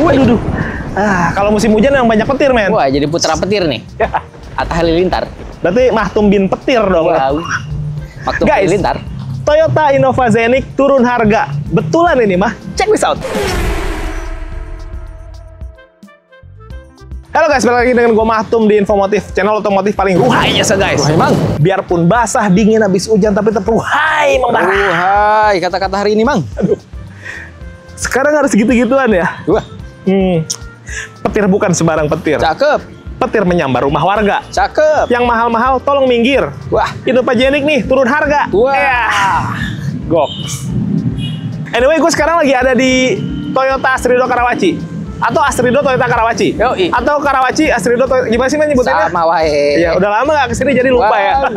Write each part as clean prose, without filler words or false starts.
Waduh. Kalau musim hujan yang banyak petir, men. Wah, jadi putra petir nih. Atta Halilintar. Berarti Mahtum bin Petir dong. Wow. Waktu Guys, Halilintar. Toyota Innova Zeniq turun harga. Betulan ini mah. Check this out. Halo guys, balik lagi dengan gue Mahtum di Infomotif, channel otomotif paling ruhai ya guys. Ruhai Mang. Biarpun basah, dingin, habis hujan, tapi tetap ruhai membara. Ruhai, kata-kata hari ini Mang. Aduh. Sekarang harus gitu-gituan ya. Wah. Petir bukan sembarang petir. Cakep. Petir menyambar rumah warga. Cakep. Yang mahal-mahal tolong minggir. Wah. Innova Zeniq nih turun harga. Wah. Goks. Anyway, gue sekarang lagi ada di Toyota Astrido Karawaci. Atau Astrido Toyota Karawaci. Yoi. Atau Karawaci Astrido Toyota. Gimana sih nyebutinnya? Sama wae. Ya, udah lama nggak kesini jadi lupa ya.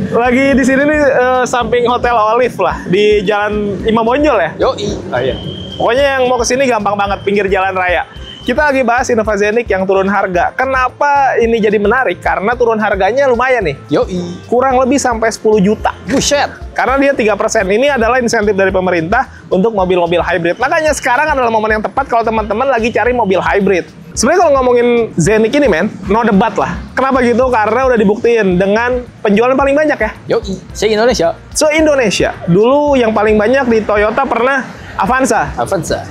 Lagi di sini nih samping Hotel Olive lah di Jalan Imam Bonjol ya. Yoi. Oh, iya. Pokoknya yang mau kesini gampang banget, pinggir jalan raya. Kita lagi bahas Innova Zeniq yang turun harga. Kenapa ini jadi menarik? Karena turun harganya lumayan nih. Yoi. Kurang lebih sampai 10 juta. Buset. Karena dia 3%. Ini adalah insentif dari pemerintah untuk mobil-mobil hybrid. Makanya sekarang adalah momen yang tepat kalau teman-teman lagi cari mobil hybrid. Sebenarnya kalau ngomongin Zeniq ini, men, no debat lah. Kenapa gitu? Karena udah dibuktiin dengan penjualan paling banyak ya. Yoi. Se-Indonesia. Se-Indonesia. Dulu yang paling banyak di Toyota pernah Avanza. Avanza.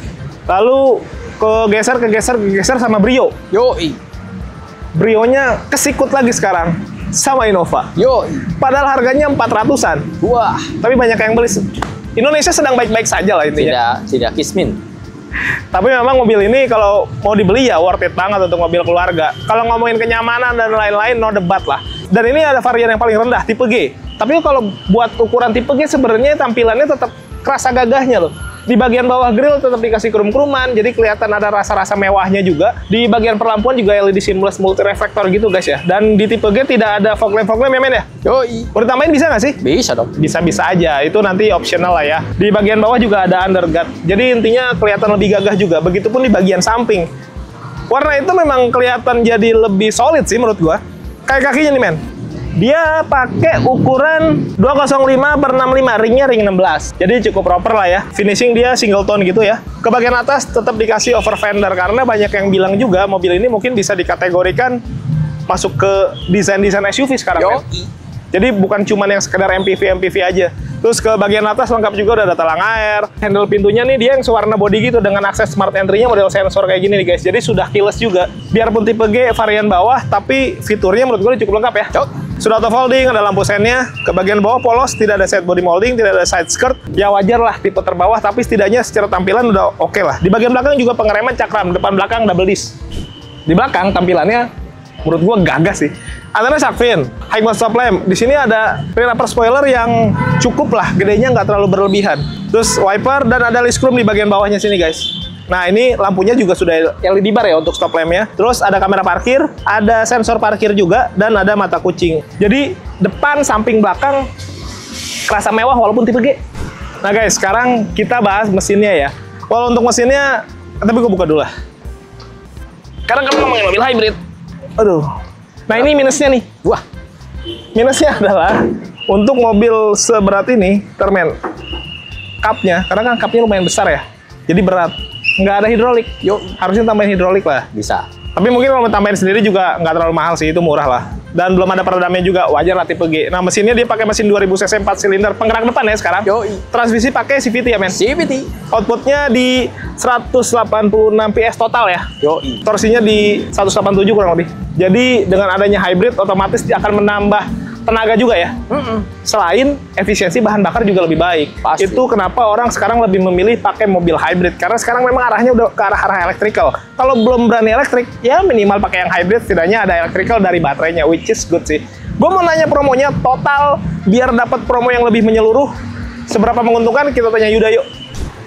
Lalu kegeser sama Brio. Yoi. Brionya kesikut lagi sekarang sama Innova. Yoi. Padahal harganya 400-an. Wah. Tapi banyak yang beli. Indonesia sedang baik-baik saja lah intinya. Tidak kismin. Tapi memang mobil ini kalau mau dibeli ya worth it banget untuk mobil keluarga. Kalau ngomongin kenyamanan dan lain-lain, no debat lah. Dan ini ada varian yang paling rendah, tipe G. Tapi kalau buat ukuran tipe G sebenarnya tampilannya tetap kerasa gagahnya loh. Di bagian bawah grill tetap dikasih krum-kruman, jadi kelihatan ada rasa-rasa mewahnya juga. Di bagian perlampuan juga LED seamless multi reflektor gitu guys ya. Dan di tipe G tidak ada fog lamp ya men ya? Yoi. Mau ditambahin bisa nggak sih? Bisa dong. Bisa-bisa aja, itu nanti optional lah ya. Di bagian bawah juga ada underguard, jadi intinya kelihatan lebih gagah juga. Begitupun di bagian samping. Warna itu memang kelihatan jadi lebih solid sih menurut gua. Kayak kakinya nih men. Dia pakai ukuran 205/65, ringnya ring 16. Jadi cukup proper lah ya. Finishing dia single tone gitu ya. Ke bagian atas tetap dikasih over fender karena banyak yang bilang juga mobil ini mungkin bisa dikategorikan masuk ke desain-desain SUV sekarang kan. Jadi bukan cuman yang sekedar MPV aja. Terus ke bagian atas lengkap juga udah ada talang air. Handle pintunya nih dia yang sewarna body gitu dengan akses smart entry-nya model sensor kayak gini nih guys. Jadi sudah keyless juga. Biarpun tipe G varian bawah tapi fiturnya menurut gue cukup lengkap ya. Sudah auto folding, ada lampu sennya. Ke bagian bawah polos, tidak ada side body molding, tidak ada side skirt. Ya wajar lah tipe terbawah tapi setidaknya secara tampilan udah oke lah. Di bagian belakang juga pengereman cakram, depan belakang double disc. Di belakang tampilannya menurut gua gagah sih. Antara shark fin, high mode stop lamp. Di sini ada rear upper spoiler yang cukup lah, gedenya nggak terlalu berlebihan. Terus wiper dan ada list chrome di bagian bawahnya sini guys. Nah ini lampunya juga sudah LED bar ya untuk stop lampnya. Terus ada kamera parkir, ada sensor parkir juga, dan ada mata kucing. Jadi depan, samping, belakang kerasa mewah walaupun tipe G. Nah guys, sekarang kita bahas mesinnya ya. Kalau untuk mesinnya, tapi gue buka dulu lah. Karena kan ngomongin mobil hybrid. Aduh. Nah ini minusnya nih. Wah. Minusnya adalah untuk mobil seberat ini, Termen, cupnya, karena kan cupnya lumayan besar ya. Jadi berat. Nggak ada hidrolik. Yuk, harusnya tambahin hidrolik lah. Bisa. Tapi mungkin kalau tambahin sendiri juga nggak terlalu mahal sih, itu murah lah. Dan belum ada peredamnya juga, wajar lah tipe G. Nah mesinnya dia pakai mesin 2000 cc 4 silinder, penggerak depan ya sekarang. Yoi. Transmisi pakai CVT ya men? CVT. Outputnya di 186 PS total ya. Yoi. Torsinya di 187 kurang lebih. Jadi dengan adanya hybrid otomatis dia akan menambah tenaga juga ya. Selain efisiensi bahan bakar juga lebih baik. Pasti. Itu kenapa orang sekarang lebih memilih pakai mobil hybrid. Karena sekarang memang arahnya udah ke arah electrical. Kalau belum berani elektrik, ya minimal pakai yang hybrid. Setidaknya ada electrical dari baterainya, which is good sih. Gue mau nanya promonya total, biar dapat promo yang lebih menyeluruh. Seberapa menguntungkan, kita tanya Yuda yuk.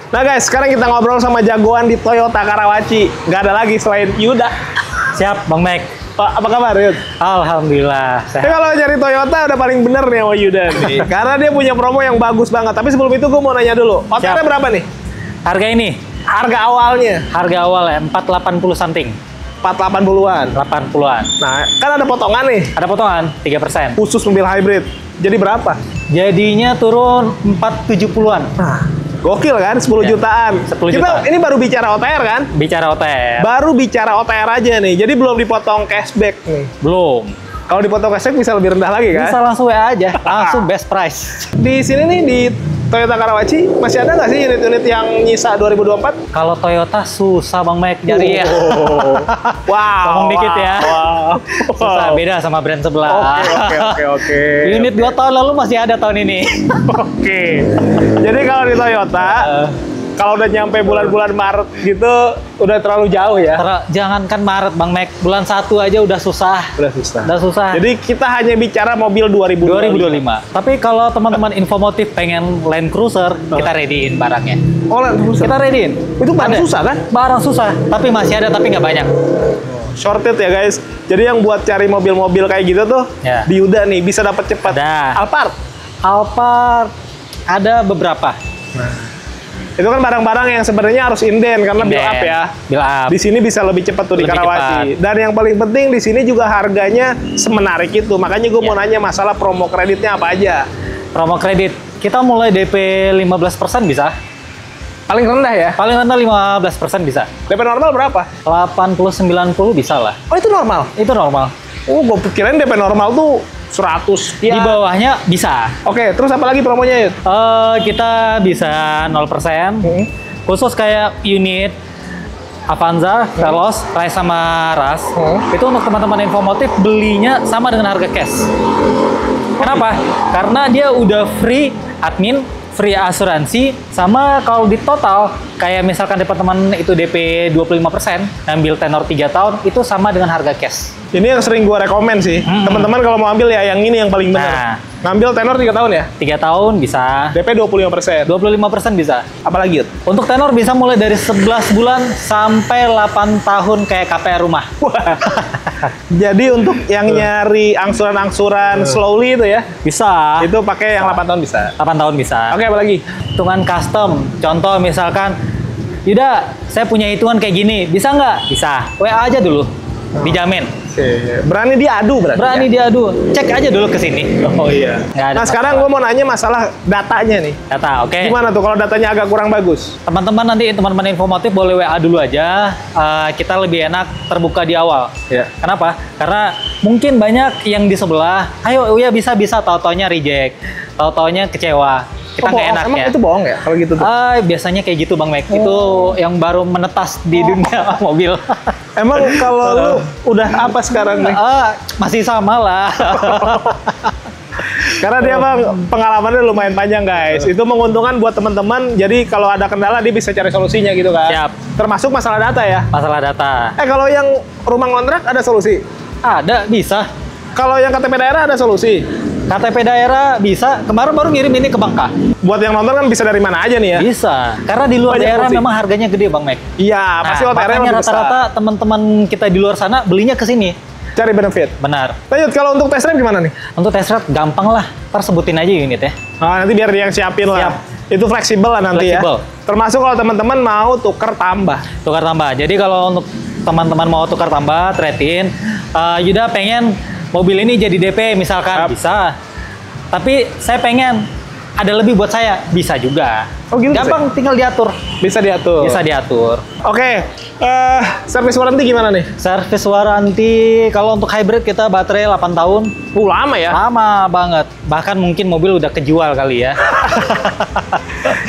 Nah guys, sekarang kita ngobrol sama jagoan di Toyota Karawaci. Nggak ada lagi selain Yuda. Siap, Bang Mac. Pak, apa kabar Yud? Alhamdulillah. Tapi kalau nyari Toyota udah paling bener nih sama Yuda nih. Karena dia punya promo yang bagus banget. Tapi sebelum itu gue mau nanya dulu. OTR berapa nih? Harga ini? Harga awalnya? Harga awal ya, 480 something. 480-an? 80-an. Nah, kan ada potongan nih. Ada potongan, 3%. Khusus mobil hybrid. Jadi berapa? Jadinya turun 470-an. Nah, Gokil kan, 10 Ya, jutaan. 10 Kita juta. ini baru bicara OTR kan? Bicara OTR. Baru bicara OTR aja nih, jadi belum dipotong cashback nih. Belum. Kalau dipotong cashback bisa lebih rendah lagi kan? Bisa langsung WA aja. Langsung best price. Di sini nih di Toyota Karawaci masih ada nggak sih unit-unit yang nyisa 2024? Kalau Toyota susah Bang Mac nyari ya. Wow. Ngomong dikit ya. Wow. Susah, beda sama brand sebelah. Oke. Unit 2 tahun lalu masih ada tahun ini. Oke. Jadi kalau di Toyota, kalau udah nyampe bulan-bulan Maret gitu, udah terlalu jauh ya. Jangankan Maret Bang Mac, bulan 1 aja udah susah. Udah susah. Udah susah. Jadi kita hanya bicara mobil 2025. Tapi kalau teman-teman Infomotif pengen Land Cruiser, kita readyin barangnya. Oh, Land Cruiser. Kita readyin. Itu barang Ada. susah kan? Barang susah, tapi masih ada tapi nggak banyak. Shorted ya guys. Jadi yang buat cari mobil-mobil kayak gitu tuh, Ya. di Yuda nih bisa dapat cepat. Ada. Alphard. Alphard ada beberapa. Itu kan barang-barang yang sebenarnya harus inden karena build up ya. Build up. Di sini bisa lebih cepat tuh di Lebih Karawaci. Dan yang paling penting di sini juga harganya semenarik itu. Makanya gue mau nanya masalah promo kreditnya apa aja. Promo kredit. Kita mulai DP 15% bisa. Paling rendah ya. Paling rendah 15% bisa. DP normal berapa? 80-90 bisa lah. Oh itu normal. Itu normal. Oh gue pikirin DP normal tuh 100. Di bawahnya bisa. Oke, terus apa lagi promonya Yud? Kita bisa 0%. Khusus kayak unit Avanza, Veloz, Rise sama Ras. Itu untuk teman-teman Infomotif belinya sama dengan harga cash. Kenapa? Karena dia udah free admin, free asuransi, sama kalau di total kayak misalkan teman-teman itu DP 25%, ngambil tenor 3 tahun, itu sama dengan harga cash. Ini yang sering gue rekomen sih. Teman-teman kalau mau ambil ya yang ini yang paling benar. Nah. Ngambil tenor 3 tahun ya? 3 tahun bisa, DP 25%. 25% bisa. Apalagi Yud? Untuk tenor bisa mulai dari 11 bulan sampai 8 tahun kayak KPR rumah. Jadi untuk yang nyari angsuran-angsuran slowly itu ya, Bisa. itu pakai yang 8 tahun bisa. 8 tahun bisa. Oke, apa lagi? Hitungan custom. Contoh misalkan, Yuda, saya punya hitungan kayak gini. Bisa nggak? Bisa. WA aja dulu. Dijamin. Berani diadu berarti. Berani ya? diadu. Cek aja dulu ke sini. Oh iya. Nggak ada Nah sekarang gue mau nanya masalah datanya nih. Data, oke. Gimana tuh kalau datanya agak kurang bagus? Teman-teman nanti teman-teman Infomotif boleh WA dulu aja. Kita lebih enak terbuka di awal. Ya. Kenapa? Karena mungkin banyak yang di sebelah, ayo ya bisa-bisa, tau-taunya reject, tau-taunya kecewa. Kita nggak enak Emang ya. itu bohong ya kalau gitu tuh? Biasanya kayak gitu Bang Mac. Itu yang baru menetas di dunia mobil. Emang kalau lu udah apa sekarang nih? Masih sama lah. Karena dia bang pengalamannya lumayan panjang guys. Itu menguntungkan buat teman-teman. Jadi kalau ada kendala dia bisa cari solusinya gitu kan. Siap. Termasuk masalah data ya. Masalah data. Kalau yang rumah ngontrak ada solusi. Ada, bisa. Kalau yang KTP daerah ada solusi. KTP daerah bisa. Kemarin baru ngirim ini ke Bangka. Buat yang nonton kan bisa dari mana aja nih ya. Bisa. Karena di luar Banyak daerah solusi. memang harganya gede Bang Mac. Iya, pasti OTR-nya makanya lebih besar. rata-rata teman-teman kita di luar sana belinya ke sini. Cari benefit. Benar. Lanjut, kalau untuk test drive gimana nih? Untuk test drive gampang lah. Ntar sebutin aja unit ya. Nah, nanti biar dia yang siapin lah. Siap. Itu fleksibel lah nanti Fleksibel. ya. Termasuk kalau teman-teman mau tuker tambah. Tukar tambah. Jadi kalau untuk teman-teman mau tukar tambah, trade-in, Yuda pengen mobil ini jadi DP misalkan, Yap. bisa. Tapi saya pengen ada lebih buat saya, bisa juga. Oh, gitu Gampang, tinggal diatur. Bisa diatur. Bisa diatur. Oke, service warranty gimana nih? Service warranty, kalau untuk hybrid kita baterai 8 tahun. Lama ya. Lama banget. Bahkan mungkin mobil udah kejual kali ya.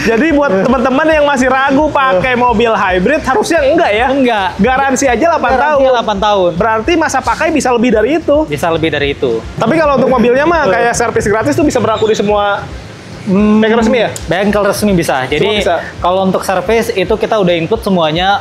Jadi buat teman-teman yang masih ragu pakai mobil hybrid, harusnya enggak ya? Enggak. Garansi aja 8 tahun. Garansi 8 tahun. Berarti masa pakai bisa lebih dari itu. Bisa lebih dari itu. Tapi kalau untuk mobilnya mah kayak servis gratis tuh bisa berlaku di semua bengkel resmi ya? Bengkel resmi bisa. Jadi bisa. kalau untuk servis itu kita udah include semuanya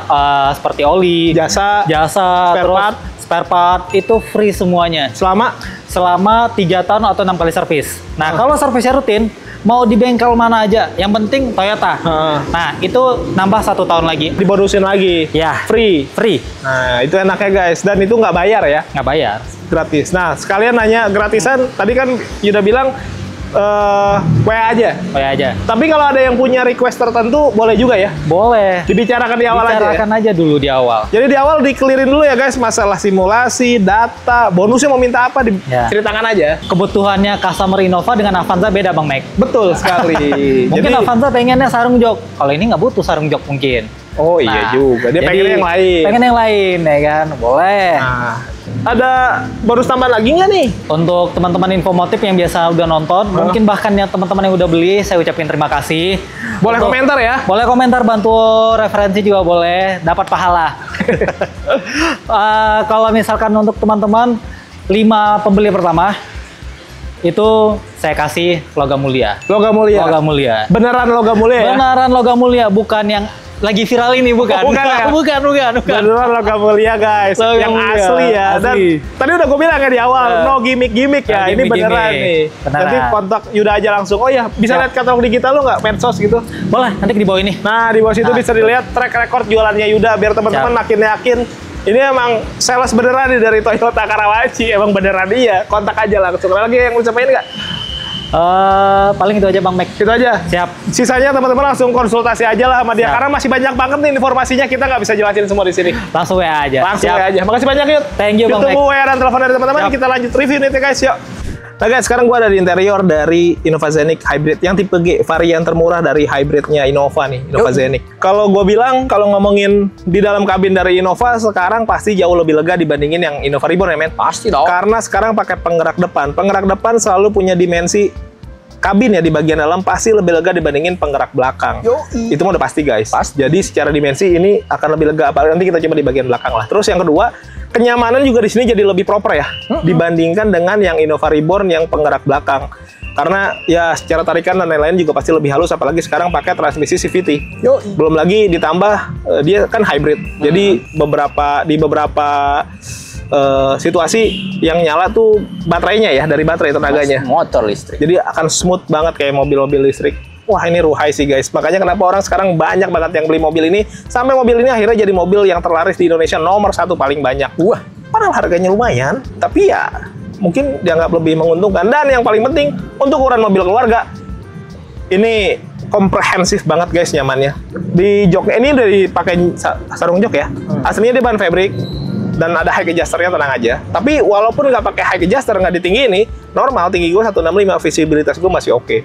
seperti oli, Jasa, jasa, spare terus part. spare part itu free semuanya. Selama 3 tahun atau 6 kali servis. Nah, kalau servisnya rutin, mau di bengkel mana aja, yang penting Toyota. Nah, itu nambah 1 tahun lagi. Dibonusin lagi. Ya, Free. free, Nah, itu enaknya guys. Dan itu nggak bayar ya, nggak bayar. gratis. Nah, sekalian nanya gratisan. Tadi kan Yuda bilang WA aja. Oh ya aja. Tapi kalau ada yang punya request tertentu, boleh juga ya? Boleh. Dibicarakan di awal aja ya? Bicarakan aja dulu di awal. Jadi di awal di-clearin dulu ya guys, masalah simulasi, data, bonusnya mau minta apa, Ya. diceritakan aja. Kebutuhannya customer Innova dengan Avanza beda Bang Mac. Betul sekali. Mungkin Jadi, Avanza pengennya sarung jok. Kalau ini nggak butuh sarung jok mungkin. oh iya Nah, juga, dia jadi pengennya yang lain. Pengen yang lain ya kan, boleh. Nah, ada bonus tambahan lagi nggak nih? Untuk teman-teman Infomotif yang biasa udah nonton, mungkin bahkan yang teman-teman yang udah beli, saya ucapin terima kasih. Boleh Untuk- komentar ya? Boleh komentar, bantu referensi juga boleh, dapat pahala. Kalau misalkan untuk teman-teman 5 pembeli pertama, itu saya kasih logam mulia. Logam mulia. Logam mulia. Beneran logam mulia ya? Beneran logam mulia, bukan yang lagi viral ini, bukan. Oh, bukan ya? bukan. Beneran logam mulia guys, Logam yang mulia, asli ya. Dan asli. tadi udah gue bilang ya di awal, no gimmick-gimmick ya. No Ini beneran gimmick-gimmick. nih. Beneran. Nanti kontak Yuda aja langsung. Oh ya, bisa Ya. lihat katalog digital lo nggak? Medsos gitu. Boleh, nanti di bawah ini. Nah, di bawah situ Nah. bisa dilihat track record jualannya Yuda biar teman-teman Siap. makin yakin. Ini emang sales beneran nih dari Toyota Karawaci. Emang beneran iya. Kontak aja langsung. Ada lagi yang mau disampaikan nggak? Paling itu aja Bang Mac. Itu aja. Siap. Sisanya teman-teman langsung konsultasi aja lah sama dia. Siap. Karena masih banyak banget nih informasinya. Kita nggak bisa jelasin semua di sini. Langsung WA aja. Langsung Siap. aja. Makasih banyak Yud. Thank you, Bang Ditunggu WA dan telepon dari teman-teman. Siap. Kita lanjut review nih guys. Yuk. Nah guys, sekarang gua ada di interior dari Innova Zeniq Hybrid yang tipe G, varian termurah dari hybridnya Innova nih, Innova Zeniq. Kalau gua bilang, kalau ngomongin di dalam kabin dari Innova, sekarang pasti jauh lebih lega dibandingin yang Innova Reborn ya men? Pasti dong. Karena sekarang pakai penggerak depan. Penggerak depan selalu punya dimensi kabin ya di bagian dalam pasti lebih lega dibandingin penggerak belakang. Yoi. Itu mah udah pasti guys. Jadi secara dimensi ini akan lebih lega. Apalagi nanti kita coba di bagian belakang lah. Terus yang kedua, kenyamanan juga di sini jadi lebih proper ya dibandingkan dengan yang Innova Reborn yang penggerak belakang. Karena ya secara tarikan dan lain-lain juga pasti lebih halus, apalagi sekarang pakai transmisi CVT. Belum lagi ditambah dia kan hybrid. Jadi di beberapa situasi yang nyala tuh baterainya ya, dari baterai tenaganya. Motor listrik. Jadi akan smooth banget kayak mobil-mobil listrik. Wah ini ruhai sih guys. Makanya kenapa orang sekarang banyak banget yang beli mobil ini. Sampai mobil ini akhirnya jadi mobil yang terlaris di Indonesia nomor 1 paling banyak. Wah, padahal harganya lumayan. Tapi ya mungkin dianggap lebih menguntungkan. Dan yang paling penting untuk ukuran mobil keluarga. Ini komprehensif banget guys nyamannya. Di joknya ini udah dipakai sarung jok ya. Aslinya dia bahan fabric. Dan ada high adjuster-nya, tenang aja. Tapi walaupun nggak pakai high adjuster, nggak di tinggi ini, normal, tinggi gue 165, visibilitas gue masih oke.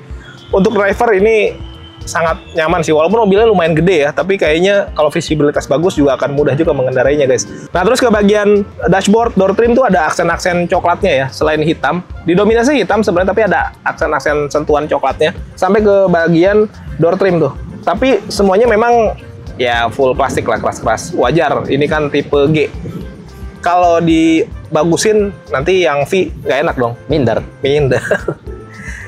Untuk driver ini sangat nyaman sih, walaupun mobilnya lumayan gede ya, tapi kayaknya kalau visibilitas bagus juga akan mudah juga mengendarainya guys. Nah terus ke bagian dashboard, door trim tuh ada aksen-aksen coklatnya ya, selain hitam. Didominasi hitam sebenarnya, tapi ada aksen-aksen sentuhan coklatnya. Sampai ke bagian door trim tuh. Tapi semuanya memang ya full plastik lah, keras-keras. Wajar, ini kan tipe G. Kalau dibagusin nanti yang V nggak enak dong. Minder.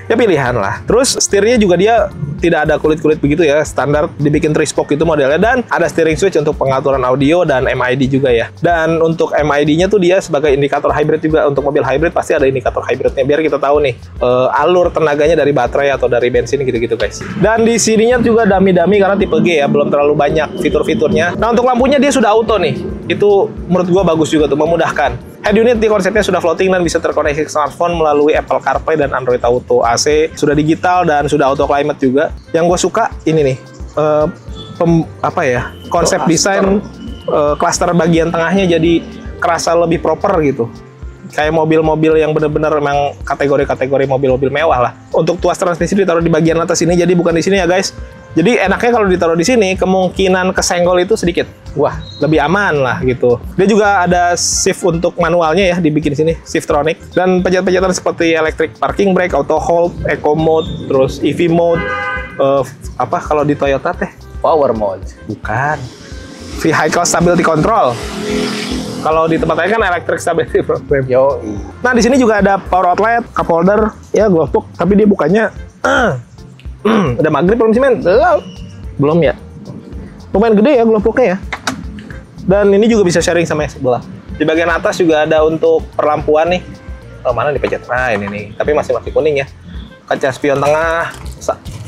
Ya pilihan lah. Terus setirnya juga dia tidak ada kulit-kulit begitu ya, standar dibikin 3-spoke itu modelnya, dan ada steering switch untuk pengaturan audio dan MID juga ya. Dan untuk MID-nya tuh dia sebagai indikator hybrid juga. Untuk mobil hybrid pasti ada indikator hybridnya biar kita tahu nih alur tenaganya dari baterai atau dari bensin gitu-gitu guys. Dan di sininya juga dummy-dummy karena tipe G ya, belum terlalu banyak fitur-fiturnya. Nah untuk lampunya dia sudah auto nih. Itu menurut gua bagus juga tuh, memudahkan. Head unit di konsepnya sudah floating dan bisa terkoneksi ke smartphone melalui Apple CarPlay dan Android Auto. AC sudah digital dan sudah auto climate juga. Yang gue suka ini nih, konsep desain klaster bagian tengahnya jadi kerasa lebih proper gitu. Kayak mobil-mobil yang benar-benar memang kategori-kategori mobil-mobil mewah lah. Untuk tuas transmisi ditaruh di bagian atas ini, jadi bukan di sini ya guys. Jadi enaknya kalau ditaruh di sini, kemungkinan kesenggol itu sedikit. Wah, lebih aman lah gitu. Dia juga ada shift untuk manualnya ya, dibikin di sini, Shiftronic. Dan pencet-pencetan seperti electric parking brake, auto hold, eco mode, terus EV mode. Kalau di Toyota teh? Power mode. Bukan. Vehicle stability control. Kalau di tempat lain kan electric stability program. Yoi. Nah, di sini juga ada power outlet, cup holder, ya glove box, tapi dia bukannya udah maghrib belum sih men? Belum ya. Lumayan gede ya glove box-nya ya. Dan ini juga bisa sharing sama yang sebelah. Di bagian atas juga ada untuk perlampuan nih. Oh, mana dipencet? Nah, ini nih. Tapi masih kuning ya. Kaca spion tengah,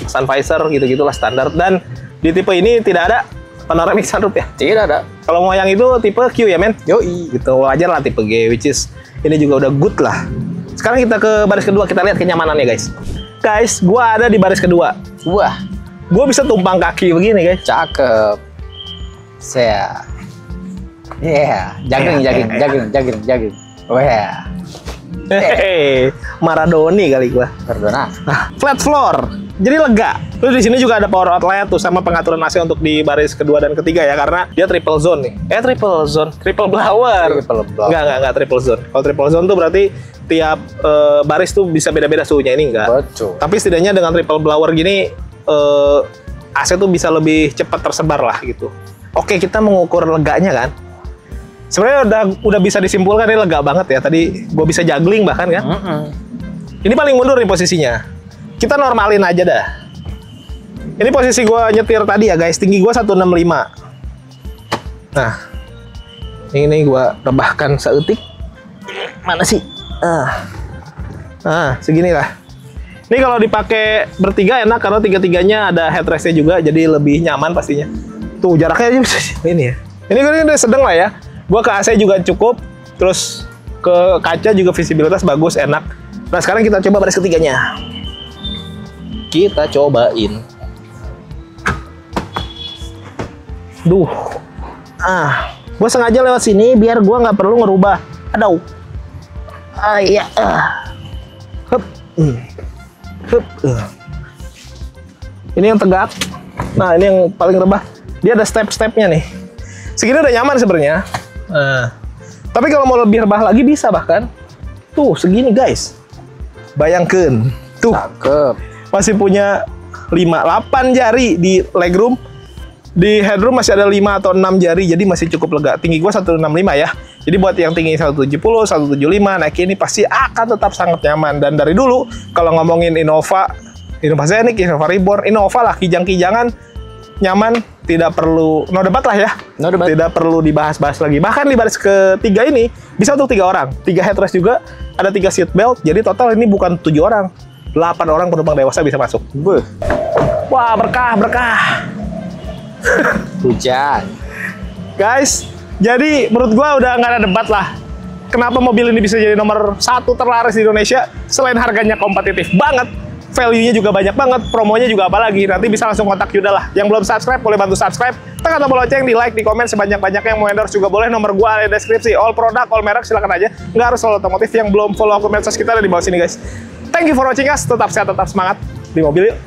sun visor gitu-gitulah standar. Dan di tipe ini tidak ada panoramic sunroof ya. Tidak ada. Kalau mau yang itu tipe Q ya men? Yoi. Gitu, wajar lah tipe G, which is ini juga udah good lah. Sekarang kita ke baris kedua, kita lihat kenyamanannya guys. guys, gue ada di baris kedua. Wah, Gue bisa tumpang kaki begini guys. cakep. Saya. Jogging. Wah, Hehehe, Maradoni kali gue. Perdona. Nah, flat floor, jadi lega. Terus di sini juga ada power outlet tuh sama pengaturan AC untuk di baris kedua dan ketiga ya, karena dia triple zone nih. Triple blower. Triple blower. Enggak triple zone. Kalau triple zone tuh berarti tiap baris tuh bisa beda-beda suhunya, ini enggak. Betul. Tapi setidaknya dengan triple blower gini AC tuh bisa lebih cepat tersebar lah gitu. Oke, kita mengukur leganya kan. Sebenarnya udah bisa disimpulkan ini lega banget ya. Tadi gue bisa juggling bahkan kan. Ini paling mundur nih posisinya. Kita normalin aja dah. Ini posisi gue nyetir tadi ya guys. Tinggi gue 165. Nah, ini gue rebahkan seetik. Mana sih? Segini lah. Ini kalau dipakai bertiga enak karena tiga-tiganya ada headrestnya juga, jadi lebih nyaman pastinya. Tuh jaraknya aja bisa ini ya. Ini udah sedang lah ya. Gua ke AC juga cukup, terus ke kaca juga visibilitas bagus, enak. Nah sekarang kita coba baris ketiganya. Kita cobain. Duh, gue sengaja lewat sini biar gue nggak perlu ngerubah. Aduh, iya, hup, hup. Ini yang tegak. Nah ini yang paling rebah. Dia ada step-stepnya nih. Segini udah nyaman sebenarnya. Nah, tapi kalau mau lebih rebah lagi bisa bahkan. Tuh segini guys. Bayangkan, tuh. Cakep. Masih punya 8 jari di legroom. Di headroom masih ada 5 atau 6 jari, jadi masih cukup lega. Tinggi gua 165 ya. Jadi buat yang tinggi 170, 175, naik ini pasti akan tetap sangat nyaman. Dan dari dulu, kalau ngomongin Innova Scenic, Innova Reborn, Innova lah, kijang-kijangan, nyaman, tidak perlu, no debat lah ya. No debat. Tidak perlu dibahas-bahas lagi. Bahkan di baris ketiga ini, bisa untuk 3 orang. 3 headrest juga, ada 3 seat belt, jadi total ini bukan 7 orang. 8 orang penumpang dewasa bisa masuk. Beuh. Wah, berkah. Hujan. Guys, jadi menurut gua udah nggak ada debat lah. Kenapa mobil ini bisa jadi nomor 1 terlaris di Indonesia? Selain harganya kompetitif banget, value-nya juga banyak banget, promonya juga apalagi. Nanti bisa langsung kontak Yuda lah. Yang belum subscribe, boleh bantu subscribe. Tekan tombol lonceng, di like, di komen sebanyak-banyaknya. Yang mau endorse juga boleh, nomor gua ada di deskripsi. All produk, all merek, silakan aja. Nggak harus selalu otomotif. Yang belum follow akun medsos kita ada di bawah sini guys. Thank you for watching us. Tetap sehat, tetap semangat di mobil yuk.